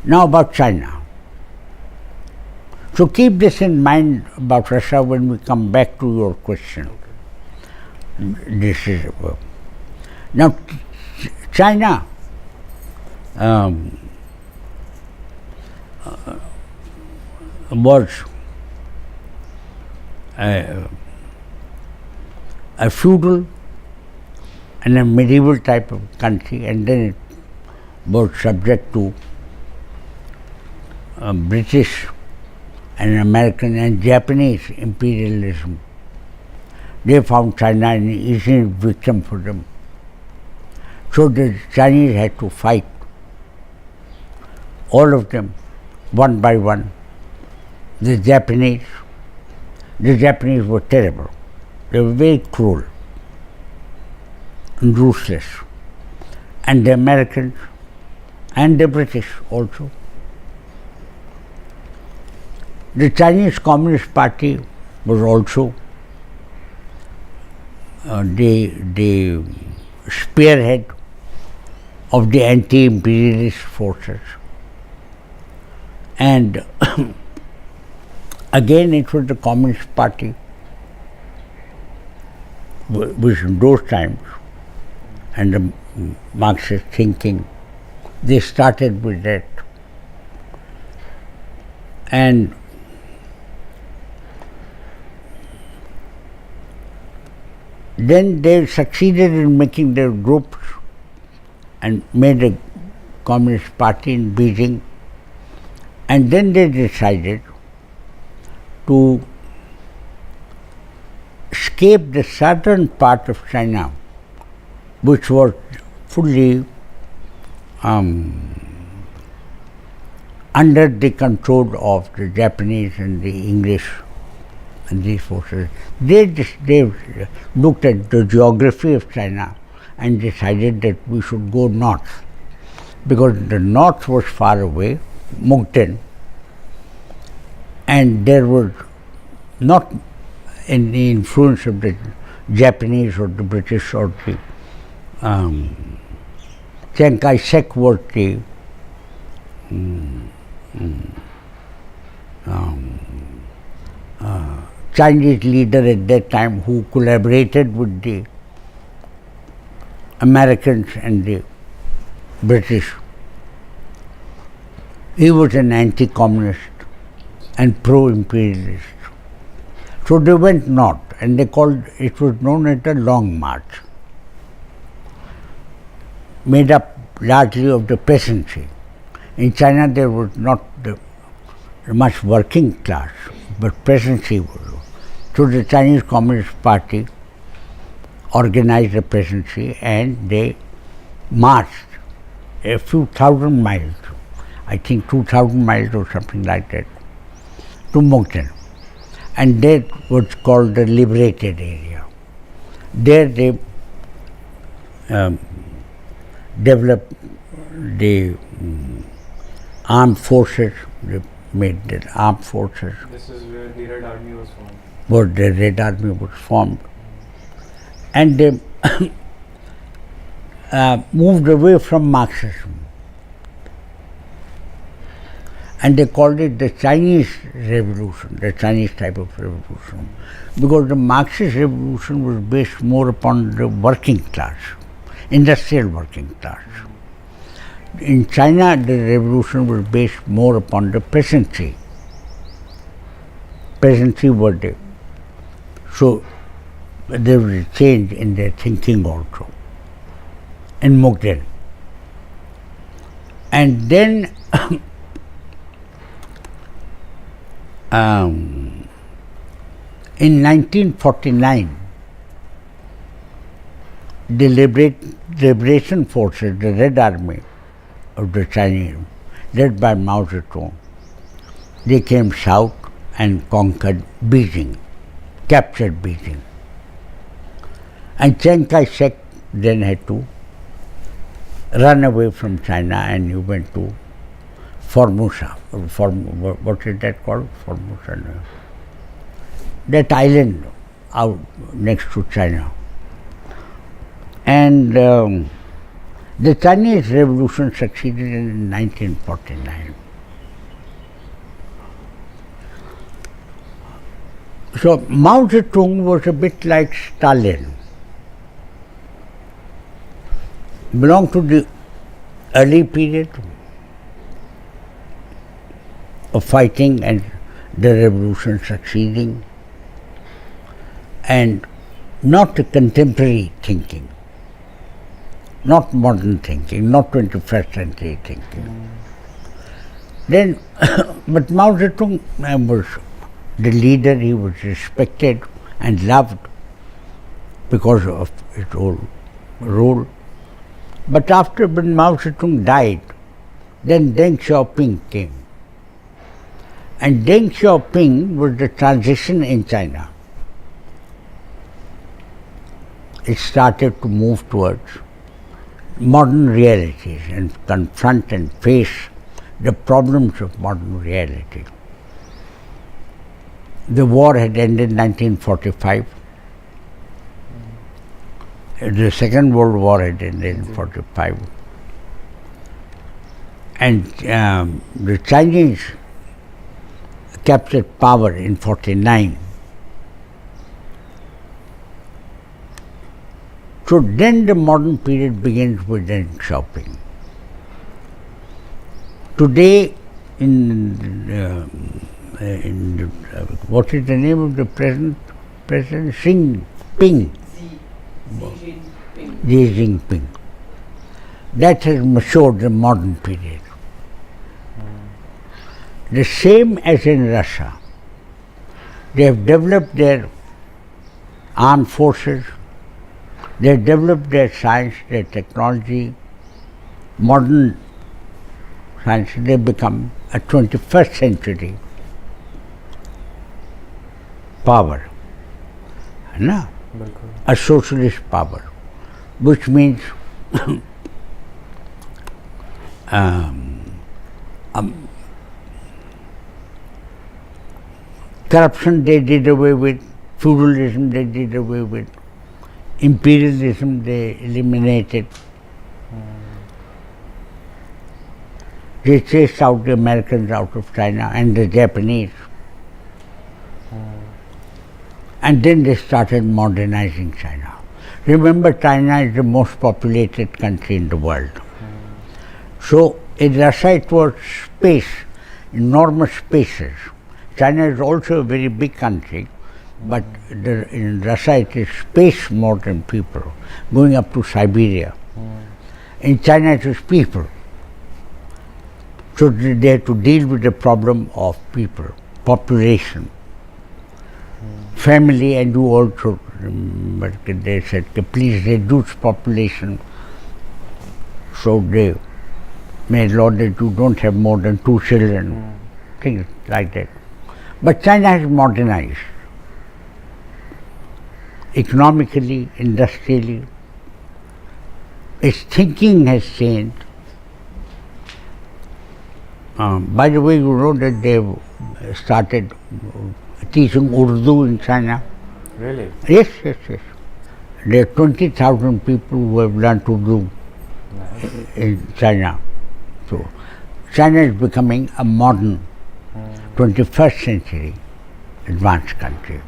Now about China. So keep this in mind about Russia when we come back to your question. This is now China. Was a feudal and a medieval type of country, and then it was subject to British and American and Japanese imperialism. They found China an easy victim for them. So the Chinese had to fight, all of them, one by one. The Japanese were terrible. They were very cruel and ruthless. And the Americans and the British also. The Chinese Communist Party was also the spearhead of the anti-imperialist forces. And again, it was the Communist Party which in those times, and the Marxist thinking, they started with that. And then they succeeded in making their groups and made a Communist Party in Beijing. And then they decided to escape the southern part of China, which was fully under the control of the Japanese and the English and these forces. They looked at the geography of China and decided that we should go north, because the north was far away, Mukden, and there was not any influence of the Japanese or the British or the Chiang Kai-shek was the Chinese leader at that time who collaborated with the Americans and the British. He was an anti-communist and pro-imperialist. So they went north, and they called it was known as the Long March, made up largely of the peasantry. In China there was not much working class, but peasantry was. So the Chinese Communist Party organized the peasantry and they marched a few thousand miles, I think 2,000 miles or something like that, to Mukden. And that was called the liberated area. There they developed the armed forces, they made the armed forces. This is where the Red Army was formed. Where the Red Army was formed. And they moved away from Marxism. And they called it the Chinese Revolution, the Chinese type of revolution, because the Marxist revolution was based more upon the working class, industrial working class. In China, the revolution was based more upon the peasantry. Peasantry were there. So there was a change in their thinking also, in Mukden. And then in 1949, the liberation forces, the Red Army of the Chinese, led by Mao Zedong, they came south and conquered Beijing, captured Beijing. And Chiang Kai-shek then had to run away from China, and he went to Formosa. What is that called? Formosa. No. That island out next to China. And The Chinese Revolution succeeded in 1949. So Mao Zedong was a bit like Stalin. Belonged to the early period of fighting and the revolution succeeding, and not a contemporary thinking, not modern thinking, not 21st century thinking. Then, but Mao Zedong was the leader. He was respected and loved because of his whole role. But after when Mao Zedong died, then Deng Xiaoping came. And Deng Xiaoping was the transition in China. It started to move towards modern realities and confront and face the problems of modern reality. The war had ended in 1945. The Second World War had ended in 1945. And the Chinese captured power in 1949. So then the modern period begins with Deng Xiaoping. Today, what is the name of the present president? Xi Jinping. That has matured the modern period. The same as in Russia. They have developed their armed forces, they have developed their science, their technology, modern science. They become a 21st century power, no? A socialist power, which means corruption they did away with, feudalism they did away with, imperialism they eliminated. They chased out the Americans out of China and the Japanese. And then they started modernizing China. Remember, China is the most populated country in the world. So in Russia it was space, enormous spaces. China is also a very big country, but in Russia it is space more than people, going up to Siberia. In China it is people. So they had to deal with the problem of people, population, family, and you also, but they said, please reduce population. So they made law that you don't have more than 2 children, things like that. But China has modernized economically, industrially. Its thinking has changed. By the way, you know that they've started teaching Urdu in China. Really? Yes. There are 20,000 people who have learned Urdu in China. So China is becoming a modern 21st century advanced country.